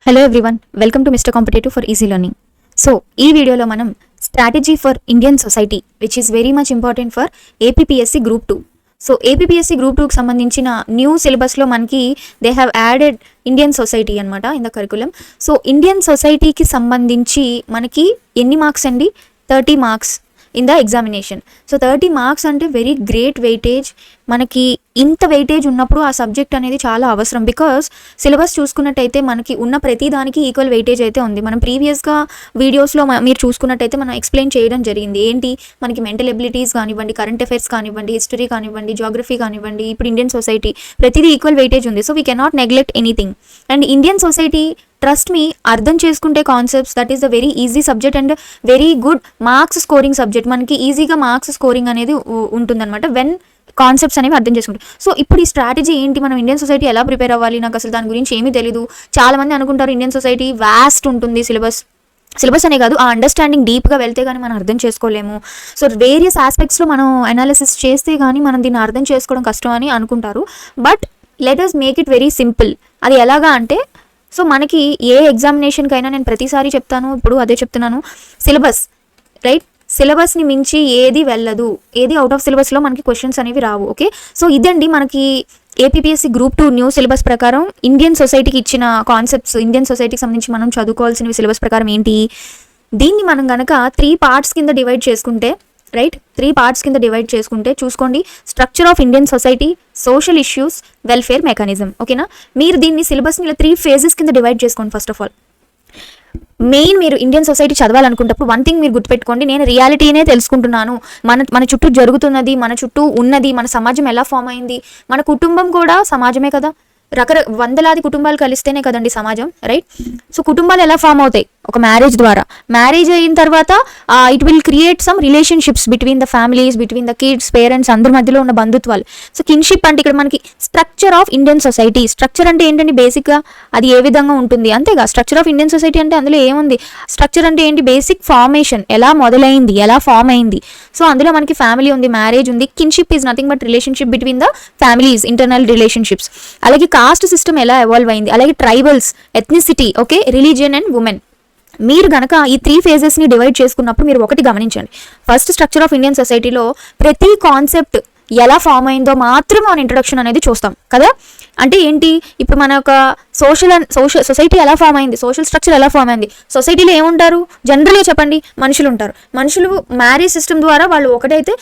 Hello everyone, welcome to mister competitive for easy learning. So ఈ వీడియోలో మనం strategy for Indian society which is very much important for APPSC group 2. So APPSC group 2కి సంబంధించిన new సిలబస్లో మనకి they have added Indian society అనమాట in the curriculum. So Indian సొసైటీకి సంబంధించి మనకి ఎన్ని మార్క్స్ అండి? 30 marks in the examination. So 30 marks అంటే వెరీ గ్రేట్ వెయిటేజ్. మనకి ఇంత వెయిటేజ్ ఉన్నప్పుడు ఆ సబ్జెక్ట్ అనేది చాలా అవసరం. బికాస్ సిలబస్ చూసుకున్నట్టయితే మనకి ఉన్న ప్రతి దానికి ఈక్వల్ వెయిటేజ్ అయితే ఉంది. మనం ప్రీవియస్గా వీడియోస్లో మీరు చూసుకున్నట్టయితే మనం ఎక్స్ప్లెయిన్ చేయడం జరిగింది. ఏంటి మనకి మెంటల్ ఎబిలిటీస్ కానివ్వండి, కరెంట్ అఫైర్స్ కానివ్వండి, హిస్టరీ కానివ్వండి, జాగ్రఫీ కానివ్వండి, ఇప్పుడు ఇండియన్ సొసైటీ ప్రతిదీ ఈక్వల్ వెయిటేజ్ ఉంది. So we cannot neglect anything. And Indian society trust me, అర్థం చేసుకుంటే concepts, that is the very easy subject and very good marks scoring subject. మనకి ఈజీగా మార్క్స్ స్కోరింగ్ అనేది ఉంటుందన్నమాట వెన్ కాన్సెప్ట్స్ అనేవి అర్థం చేసుకుంటాం. సో ఇప్పుడు ఈ స్ట్రాటజీ ఏంటి, మనం ఇండియన్ సొసైటీ ఎలా ప్రిపేర్ అవ్వాలి? నాకు అసలు దాని గురించి ఏమీ తెలియదు. చాలామంది అనుకుంటారు ఇండియన్ సొసైటీ వాస్ట్ ఉంటుంది సిలబస్ అనే కాదు, ఆ అండర్స్టాండింగ్ డీప్గా వెళ్తే కానీ మనం అర్థం చేసుకోలేము. సో వేరియస్ ఆస్పెక్ట్స్లో మనం అనాలిసిస్ చేస్తే కానీ మనం దీన్ని అర్థం చేసుకోవడం కష్టం అని అనుకుంటారు. But let us make it very simple. అది ఎలాగా అంటే, సో మనకి ఏ ఎగ్జామినేషన్కైనా నేను ప్రతిసారి చెప్తాను, ఇప్పుడు అదే చెప్తున్నాను, సిలబస్ రైట్, సిలబస్ని మించి ఏది వెళ్ళదు, ఏది అవుట్ ఆఫ్ సిలబస్లో మనకి క్వశ్చన్స్ అనేవి రావు. ఓకే, సో ఇదండి మనకి ఏపీపీఎస్సీ గ్రూప్ 2 న్యూ సిలబస్ ప్రకారం ఇండియన్ సొసైటీకి ఇచ్చిన కాన్సెప్ట్స్. ఇండియన్ సొసైటీకి సంబంధించి మనం చదువుకోవాల్సిన సిలబస్ ప్రకారం ఏంటి, దీన్ని మనం కనుక 3 పార్ట్స్ కింద డివైడ్ చేసుకుంటే, రైట్, 3 పార్ట్స్ కింద డివైడ్ చేసుకుంటే చూసుకోండి, structure of Indian society, social issues, welfare mechanism. ఓకేనా, మీరు దీన్ని సిలబస్ని ఇలా 3 ఫేజెస్ కింద డివైడ్ చేసుకోండి. ఫస్ట్ ఆఫ్ ఆల్ మెయిన్ మీరు ఇండియన్ సొసైటీ చదవాలనుకున్నప్పుడు వన్ థింగ్ మీరు గుర్తుపెట్టుకోండి, నేను రియాలిటీనే తెలుసుకుంటున్నాను. మన చుట్టూ జరుగుతున్నది, మన చుట్టూ ఉన్నది, మన సమాజం ఎలా ఫామ్ అయింది, మన కుటుంబం కూడా సమాజమే కదా, వందలాది కుటుంబాలు కలిస్తేనే కదండి సమాజం, రైట్. సో కుటుంబాలు ఎలా ఫామ్ అవుతాయి? ఒక మ్యారేజ్ ద్వారా. మ్యారేజ్ అయిన తర్వాత it will create some relationships between the families, between the kids, parents, అందరి మధ్యలో ఉన్న బంధుత్వాలు. సో కిన్షిప్ అంటే ఇక్కడ మనకి structure of Indian society. Structure అంటే ఏంటండి? బేసిక్గా అది ఏ విధంగా ఉంటుంది అంతేగా. స్ట్రక్చర్ ఆఫ్ ఇండియన్ సొసైటీ అంటే అందులో ఏముంది? స్ట్రక్చర్ అంటే ఏంటి? బేసిక్ ఫార్మేషన్, ఎలా మొదలైంది, ఎలా ఫామ్ అయింది. సో అందులో మనకి ఫ్యామిలీ ఉంది, మ్యారేజ్ ఉంది. Kinship is nothing but relationship between the families, internal relationships. అలాగే కాస్ట్ సిస్టమ్ ఎలా ఎవాల్వ్ అయింది, అలాగే tribals, ethnicity, okay, religion and women. మీరు గనక ఈ 3 ఫేజెస్ని డివైడ్ చేసుకున్నప్పుడు మీరు ఒకటి గమనించండి. ఫస్ట్, స్ట్రక్చర్ ఆఫ్ ఇండియన్ సొసైటీలో ప్రతి కాన్సెప్ట్ ఎలా ఫామ్ అయిందో మాత్రం మన ఇంట్రొడక్షన్ అనేది చూస్తాం కదా. అంటే ఏంటి, ఇప్పుడు మన యొక్క సొసైటీ ఎలా ఫామ్ అయింది, సోషల్ స్ట్రక్చర్ ఎలా ఫామ్ అయింది. సొసైటీలో ఏముంటారు? జనరల్గా చెప్పండి, మనుషులు ఉంటారు. మనుషులు మ్యారేజ్ సిస్టమ్ ద్వారా వాళ్ళు ఒకటైతే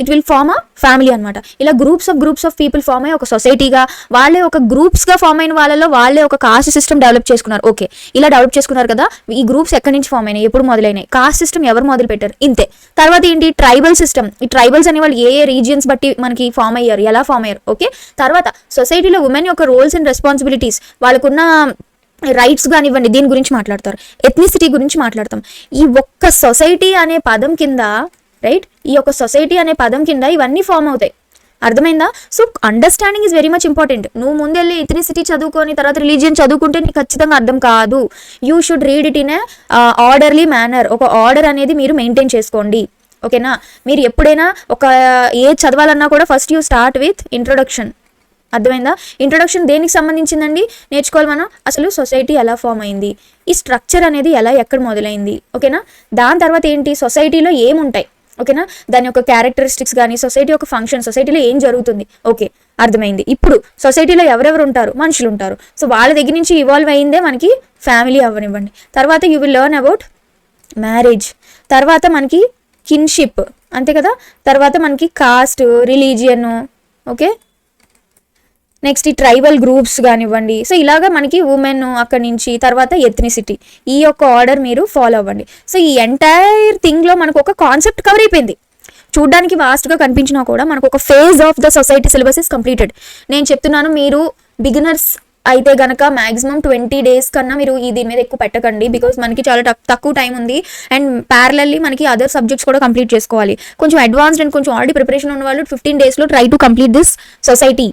it will form a family అనమాట. ఇలా గ్రూప్స్ ఆఫ్ పీపుల్ ఫామ్ అయ్యి ఒక సొసైటీగా, వాళ్ళే ఒక గ్రూప్స్గా ఫామ్ అయిన వాళ్ళలో వాళ్ళే ఒక కాస్ట్ సిస్టమ్ డెవలప్ చేసుకున్నారు. ఓకే, ఇలా డెవలప్ చేసుకున్నారు కదా. ఈ గ్రూప్స్ ఎక్కడి నుంచి ఫామ్ అయినాయి, ఎప్పుడు మొదలైనాయి, కాస్ట్ సిస్టమ్ ఎవరు మొదలు పెట్టారు, ఇంతే. తర్వాత ఏంటి? Tribal system. ఈ ట్రైబల్స్ అనే వాళ్ళు ఏ రీజియన్స్ బట్టి మనకి ఫామ్ అయ్యారు, ఎలా ఫామ్ అయ్యారు. ఓకే, తర్వాత సొసైటీలో ఉమెన్ యొక్క రోల్స్ అండ్ రెస్పాన్సిబిలిటీస్, వాళ్ళకున్న రైట్స్ కానివ్వండి, దీని గురించి మాట్లాడతారు. ఎథ్నిసిటీ గురించి మాట్లాడతాం. ఈ ఒక్క సొసైటీ అనే పదం కింద, రైట్, ఈ యొక్క సొసైటీ అనే పదం కింద ఇవన్నీ ఫామ్ అవుతాయి. అర్థమైందా? So understanding is very much important. నువ్వు ముందెళ్ళి ఎథ్నిసిటీ చదువుకొని తర్వాత రిలీజియన్ చదువుకుంటే నీకు ఖచ్చితంగా అర్థం కాదు. You should read it in a orderly manner. ఒక ఆర్డర్ అనేది మీరు మెయింటైన్ చేసుకోండి. ఓకేనా, మీరు ఎప్పుడైనా ఒక చదవాలన్నా కూడా first you start with introduction. అర్థమైందా? ఇంట్రొడక్షన్ దేనికి సంబంధించిందండి? నేర్చుకోవాలి మనం అసలు సొసైటీ ఎలా ఫామ్ అయింది, ఈ స్ట్రక్చర్ అనేది ఎక్కడ మొదలైంది. ఓకేనా, దాని తర్వాత ఏంటి, సొసైటీలో ఏముంటాయి, ఓకేనా, దాని యొక్క క్యారెక్టరిస్టిక్స్ కానీ, సొసైటీ యొక్క ఫంక్షన్, సొసైటీలో ఏం జరుగుతుంది. ఓకే, అర్థమైంది. ఇప్పుడు సొసైటీలో ఎవరెవరు ఉంటారు? మనుషులు ఉంటారు. సో వాళ్ళ దగ్గర నుంచి ఇవాల్వ్ అయిందే మనకి ఫ్యామిలీ అవ్వనివ్వండి. తర్వాత you will learn about marriage. తర్వాత మనకి కిన్షిప్, అంతే కదా. తర్వాత మనకి కాస్ట్, రిలీజియన్, ఓకే, నెక్స్ట్ ఈ ట్రైబల్ గ్రూప్స్ కానివ్వండి. సో ఇలాగా మనకి ఉమెన్, అక్కడి నుంచి తర్వాత ఎథ్నిసిటీ. ఈ యొక్క ఆర్డర్ మీరు ఫాలో అవ్వండి. సో ఈ ఎంటైర్ థింగ్లో మనకు ఒక కాన్సెప్ట్ కవర్ అయిపోయింది. చూడ్డానికి వాస్ట్గా కనిపించినా కూడా మనకు ఒక phase of the society syllabus is completed. నేను చెప్తున్నాను, మీరు బిగినర్స్ అయితే గనక మ్యాక్సిమం 20 days కన్నా మీరు దీని మీద ఎక్కువ పెట్టకండి. బికాస్ మనకి చాలా తక్కువ టైం ఉంది. అండ్ ప్యారలల్లీ మనకి అదర్ సబ్జెక్ట్స్ కూడా కంప్లీట్ చేసుకోవాలి. కొంచెం అడ్వాన్స్డ్ అండ్ కొంచెం ఆల్రెడీ ప్రిపరేషన్ ఉన్న వాళ్ళు 15 daysలో try to complete this society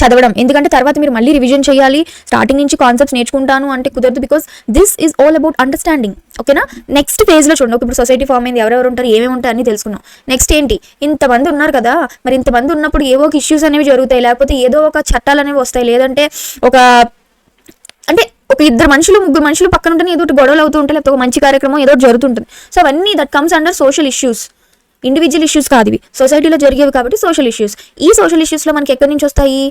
చదవడం. ఎందుకంటే తర్వాత మీరు మళ్ళీ రివిజన్ చేయాలి, స్టార్టింగ్ నుంచి కాన్సెప్ట్స్ నేర్చుకుంటాను అంటే కుదరదు. Because this is all about understanding. ఓకేనా, నెక్స్ట్ ఫేజ్లో చూడండి. ఇప్పుడు సొసైటీ ఫామ్ అయింది, ఎవరెవరు ఉంటారు, ఏమేమి ఉంటాయి అన్ని తెలుసుకున్నాం. నెక్స్ట్ ఏంటి, ఇంతమంది ఉన్నారు కదా, మరి ఇంతమంది ఉన్నప్పుడు ఏవో ఒక ఇష్యూస్ అనేవి జరుగుతాయి, లేకపోతే ఏదో ఒక చట్టాలు అనేవి వస్తాయి, లేదంటే ఒక అంటే ఒక ఇద్దరు మనుషులు ముగ్గురు మనుషులు పక్కన ఉంటే ఏదో ఒకటి గొడవలు అవుతూ ఉంటాయి, లేకపోతే ఒక మంచి కార్యక్రమం ఏదో జరుగుతుంటుంది. సో అవన్నీ that comes under social issues. Individual issues కాదు ఇవి, సొసైటీలో జరిగేవి కాబట్టి సోషల్ ఇష్యూస్. ఈ సోషల్ ఇష్యూస్లో మనకి ఎక్కడి నుంచి వస్తాయి,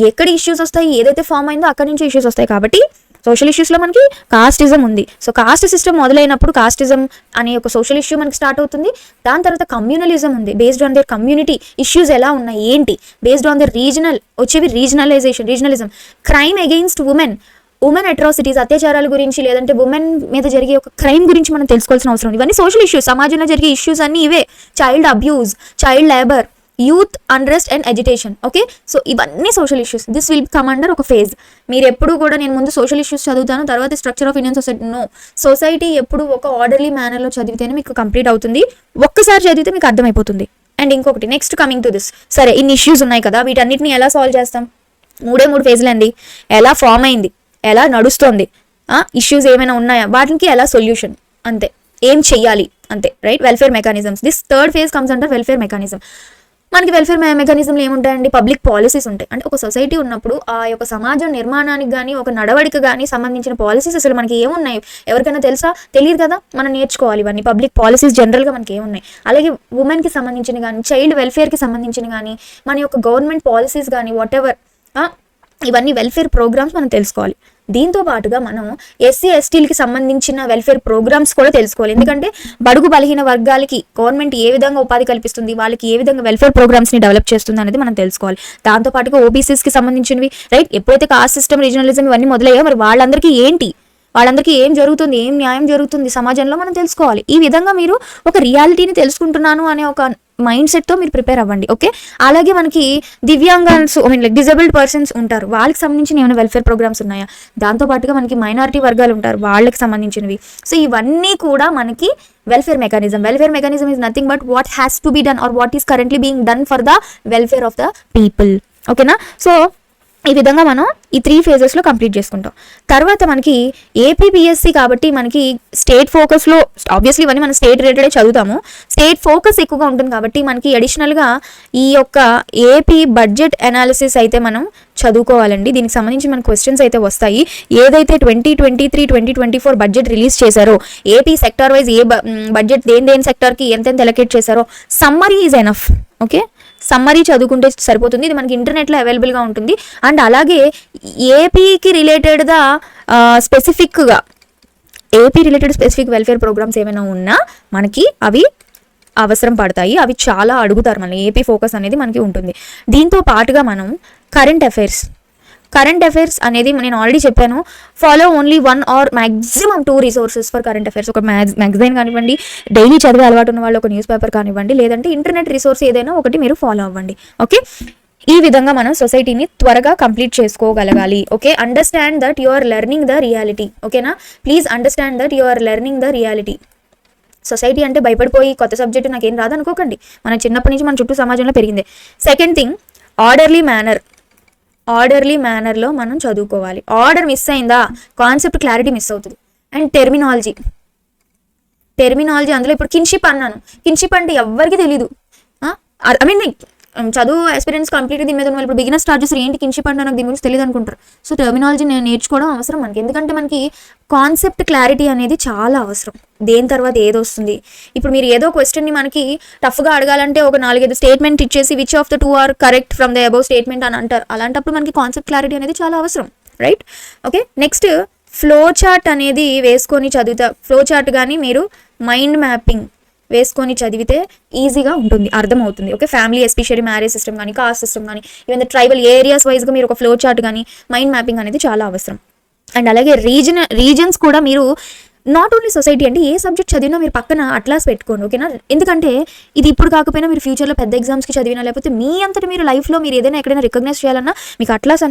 ఎక్కడ ఇష్యూస్ వస్తాయి, ఏదైతే ఫామ్ అయిందో అక్కడి నుంచి ఇష్యూస్ వస్తాయి. కాబట్టి సోషల్ ఇష్యూస్లో మనకి కాస్టిజం ఉంది. సో కాస్ట్ సిస్టమ్ మొదలైనప్పుడు కాస్టిజం అనే ఒక సోషల్ ఇష్యూ మనకి స్టార్ట్ అవుతుంది. దాని తర్వాత కమ్యూనలిజం ఉంది, based on their community issues ఎలా ఉన్నాయి ఏంటి, బేస్డ్ ఆన్ దర్ రీజనల్ వచ్చేవి regionalism. Crime against women atrocities, అత్యాచారాల గురించి లేదంటే ఉమెన్ మీద జరిగే ఒక క్రైమ్ గురించి మనం తెలుసుకోవాల్సిన అవసరం ఉంది. ఇవన్నీ సోషల్ ఇష్యూస్, సమాజంలో జరిగే ఇష్యూస్ అన్నీ ఇవే. Child abuse, child labour, youth unrest and education. Okay, so ఇవన్నీ social issues. This will come under ఒక ఫేజ్. మీరు ఎప్పుడు కూడా నేను ముందు సోషల్ ఇష్యూస్ చదువుతాను, తర్వాత structure of Indian society. No, society ఎప్పుడు ఒక ఆర్డర్లీ మేనర్లో చదివితేనే మీకు కంప్లీట్ అవుతుంది. ఒక్కసారి చదివితే మీకు అర్థమైపోతుంది. అండ్ ఇంకొకటి, నెక్స్ట్ కమింగ్ టు దిస్, సరే ఇన్ని ఇష్యూస్ ఉన్నాయి కదా, వీటన్నిటిని ఎలా సాల్వ్ చేస్తాం? మూడు ఫేజ్లు అండి. ఎలా ఫామ్ అయింది, ఎలా నడుస్తోంది, ఇష్యూస్ ఏమైనా ఉన్నాయా, వాటికి ఎలా సొల్యూషన్, అంతే. ఏం చెయ్యాలి, అంతే. Right, welfare mechanisms. This third phase comes under welfare mechanism. మనకి వెల్ఫేర్ మెకానిజంలు ఏముంటాయండి? పబ్లిక్ పాలసీస్ ఉంటాయి. అంటే ఒక సొసైటీ ఉన్నప్పుడు ఆ యొక్క సమాజం నిర్మాణానికి కానీ ఒక నడవడిక కానీ సంబంధించిన పాలసీస్ అసలు మనకి ఏమున్నాయి, ఎవరికైనా తెలుసా? తెలియదు కదా, మనం నేర్చుకోవాలి ఇవన్నీ. పబ్లిక్ పాలసీస్ జనరల్గా మనకి ఏమున్నాయి, అలాగే ఉమెన్కి సంబంధించిన కానీ చైల్డ్ వెల్ఫేర్కి సంబంధించిన కానీ మన యొక్క గవర్నమెంట్ పాలసీస్ కానీ వాట్ ఎవర్, ఇవన్నీ వెల్ఫేర్ ప్రోగ్రామ్స్ మనం తెలుసుకోవాలి. దీంతో పాటుగా మనం ఎస్సీ ఎస్టీలకి సంబంధించిన వెల్ఫేర్ ప్రోగ్రామ్స్ కూడా తెలుసుకోవాలి. ఎందుకంటే బడుగు బలహీన వర్గాలకి గవర్నమెంట్ ఏ విధంగా ఉపాధి కల్పిస్తుంది, వాళ్ళకి ఏ విధంగా వెల్ఫేర్ ప్రోగ్రామ్స్ని డెవలప్ చేస్తుంది అనేది మనం తెలుసుకోవాలి. దాంతో పాటుగా ఓబీసీస్కి సంబంధించినవి, రైట్, ఎప్పుడైతే కాస్ట్ సిస్టమ్, రీజనలిజం ఇవన్నీ మొదలయ్యాయో మరి వాళ్ళందరికీ ఏంటి, వాళ్ళందరికీ ఏం జరుగుతుంది, ఏం న్యాయం జరుగుతుంది సమాజంలో మనం తెలుసుకోవాలి. ఈ విధంగా మీరు ఒక రియాలిటీని తెలుసుకుంటున్నాను అనే ఒక మైండ్ సెట్తో మీరు ప్రిపేర్ అవ్వండి. ఓకే, అలాగే మనకి దివ్యాంగాన్స్, లైక్ డిజేబుల్డ్ పర్సన్స్ ఉంటారు, వాళ్ళకి సంబంధించిన ఏమైనా వెల్ఫేర్ ప్రోగ్రామ్స్ ఉన్నాయా? దాంతోపాటుగా మనకి మైనారిటీ వర్గాలు ఉంటారు, వాళ్ళకి సంబంధించినవి. సో ఇవన్నీ కూడా మనకి welfare mechanism is nothing but what has to be done or what is currently being done for the welfare of the people. ఓకేనా? సో ఈ విధంగా మనం ఈ 3 ఫేజెస్లో కంప్లీట్ చేసుకుంటాం. తర్వాత మనకి ఏపీపీఎస్సీ కాబట్టి మనకి స్టేట్ ఫోకస్లో, ఆబ్వియస్లీ ఇవన్నీ మనం స్టేట్ రిలేటెడ్ చదువుతాము, స్టేట్ ఫోకస్ ఎక్కువగా ఉంటుంది కాబట్టి మనకి అడిషనల్గా ఈ యొక్క ఏపీ బడ్జెట్ అనాలిసిస్ అయితే మనం చదువుకోవాలండి. దీనికి సంబంధించి మన క్వశ్చన్స్ అయితే వస్తాయి. ఏదైతే 2023-2024 బడ్జెట్ రిలీజ్ చేశారో, ఏపీ సెక్టార్ వైజ్ ఏ బడ్జెట్ దేని సెక్టార్కి ఎంతెంత ఎలకేట్ చేశారో, summary is enough. Okay, summary చదువుకుంటే సరిపోతుంది. ఇది మనకి ఇంటర్నెట్లో అవైలబుల్గా ఉంటుంది. అండ్ అలాగే ఏపీకి రిలేటెడ్గా స్పెసిఫిక్గా AP related specific welfare programs ఏమైనా ఉన్నా మనకి అవి అవసరం పడతాయి. అవి చాలా అడుగుతారు, మన ఏపీ ఫోకస్ అనేది మనకి ఉంటుంది. దీంతో పాటుగా మనం కరెంట్ అఫైర్స్ అనేది నేను ఆల్రెడీ చెప్పాను, follow only 1 or maximum 2 resources for current affairs. ఒక మ్యాగజైన్ కానివ్వండి, డైలీ చదివే అలవాటు ఉన్న వాళ్ళు ఒక న్యూస్ పేపర్ కానివ్వండి, లేదంటే ఇంటర్నెట్ రిసోర్స్ ఏదైనా ఒకటి మీరు ఫాలో అవ్వండి. ఓకే, ఈ విధంగా మనం సొసైటీని త్వరగా కంప్లీట్ చేసుకోగలగాలి. Okay, understand that you are learning the reality. ఓకేనా, please understand that you are learning the reality. Society అంటే భయపడిపోయి కొత్త సబ్జెక్టు నాకేం రాదనుకోకండి, మన చిన్నప్పటి నుంచి మన చుట్టూ సమాజంలో పెరిగిందే. సెకండ్ థింగ్, ఆర్డర్లీ మేనర్లో మనం చదువుకోవాలి. ఆర్డర్ మిస్ అయిందా కాన్సెప్ట్ క్లారిటీ మిస్ అవుతుంది. అండ్ టెర్మినాలజీ, అందులో ఇప్పుడు కిన్షిప్ అన్నాను, కిన్షిప్ అంటే ఎవ్వరికి తెలీదు. ఐ మీన్ చదువు ఎక్స్పీరియన్స్ కంప్లీట్ దీని మీద ఉన్న ఇప్పుడు బిగినర్ స్టార్ట్ చేస్తారు, ఏంటి కిన్షిప్ అంటే నాకు దీని గురించి తెలియదు అనుకుంటారు. సో టెర్మినాలజీ నేర్చుకోవడం అవసరం మనకి, ఎందుకంటే మనకి కాన్సెప్ట్ క్లారిటీ అనేది చాలా అవసరం. దేని తర్వాత ఏది వస్తుంది, ఇప్పుడు మీరు ఏదో క్వశ్చన్ని మనకి టఫ్గా అడగాలంటే ఒక 4-5 స్టేట్మెంట్ ఇచ్చేసి which of the 2 are correct from the above statement అని అంటారు. అలాంటప్పుడు మనకి కాన్సెప్ట్ క్లారిటీ అనేది చాలా అవసరం, right? Okay, next flow chart అనేది వేసుకొని ఫ్లో చార్ట్ కానీ మీరు మైండ్ మ్యాపింగ్ వేసుకొని చదివితే ఈజీగా ఉంటుంది, అర్థమవుతుంది. Okay, family especially marriage system కానీ, కాస్ట్ సిస్టమ్ కానీ, ఈవెన్ ద ట్రైబల్ ఏరియాస్ వైజ్గా మీరు ఒక ఫ్లో చార్ట్ కానీ మైండ్ మ్యాపింగ్ అనేది చాలా అవసరం. అండ్ అలాగే రీజన్స్ కూడా మీరు నాట్ ఓన్లీ సొసైటీ అంటే ఏ సబ్జెక్ట్ చదివినా మీరు పక్కన అట్లాస్ పెట్టుకోండి. ఓకేనా, ఎందుకంటే ఇది ఇప్పుడు కాకపోయినా మీరు ఫ్యూచర్లో పెద్ద ఎగ్జామ్స్కి చదివినా, లేకపోతే మీ అంతటి మీరు లైఫ్లో మీరు ఏదైనా ఎక్కడైనా రికగ్నైజ్ చేయాలన్నా మీకు అట్లాస్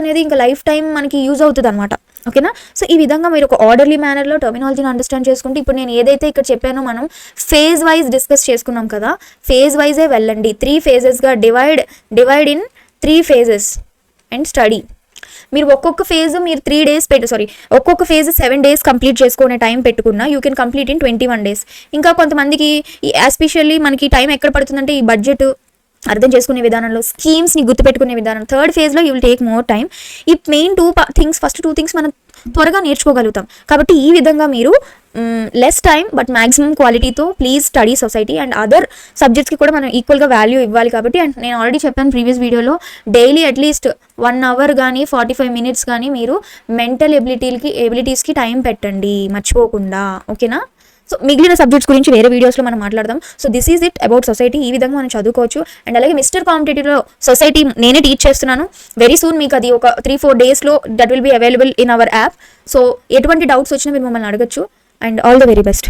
అనేది ఇంకా లైఫ్ టైం మనకి యూజ్ అవుతుంది అనమాట. ఓకేనా, సో ఈ విధంగా మీరు ఒక ఆర్డర్లీ మేనర్లో టర్మినాలజీని అండర్స్టాండ్ చేసుకుంటే, ఇప్పుడు నేను ఏదైతే ఇక్కడ చెప్పానో మనం ఫేజ్ వైజ్ డిస్కస్ చేసుకున్నాం కదా, ఫేజ్ వైజే వెళ్ళండి. 3 phases divide in 3 phases and study. మీరు ఒక్కొక్క ఫేజ్ మీరు 3 days ఒక్కొక్క ఫేజ్ 7 days కంప్లీట్ చేసుకునే టైం పెట్టుకున్నా you can complete in 21 days. ఇంకా కొంతమందికి ఎస్పెషల్లీ మనకి టైం ఎక్కడ పడుతుందంటే ఈ బడ్జెట్ అర్థం చేసుకునే విధానంలో, స్కీమ్స్ని గుర్తుపెట్టుకునే విధానం. థర్డ్ ఫేజ్లో you will take more time. ఈ మెయిన్ ఫస్ట్ టూ థింగ్స్ మనం త్వరగా నేర్చుకోగలుగుతాం. కాబట్టి ఈ విధంగా మీరు లెస్ టైం బట్ మ్యాక్సిమం క్వాలిటీతో please study society and other సబ్జెక్ట్స్కి కూడా మనం ఈక్వల్గా వాల్యూ ఇవ్వాలి. కాబట్టి అండ్ నేను ఆల్రెడీ చెప్పాను ప్రీవియస్ వీడియోలో, డైలీ అట్లీస్ట్ 1 అవర్ కానీ 45 మినిట్స్ కానీ మీరు మెంటల్ ఎబిలిటీస్కి టైం పెట్టండి మర్చిపోకుండా. ఓకేనా? సో మిగిలిన సబ్జెక్ట్స్ గురించి వేరే వీడియోస్లో మనం మాట్లాడదాం. So this is it about society. ఈ విధంగా మనం చదువుకోవచ్చు. అండ్ అలాగే మిస్టర్ కాంపిటేటివ్లో సొసైటీ నేనే టీచ్ చేస్తున్నాను. వెరీ సూన్ మీకు అది ఒక 3-4 డేస్లో that will be available in our app. So ఎటువంటి డౌట్స్ వచ్చినా మీరు మమ్మల్ని అడగచ్చు. And all the very best.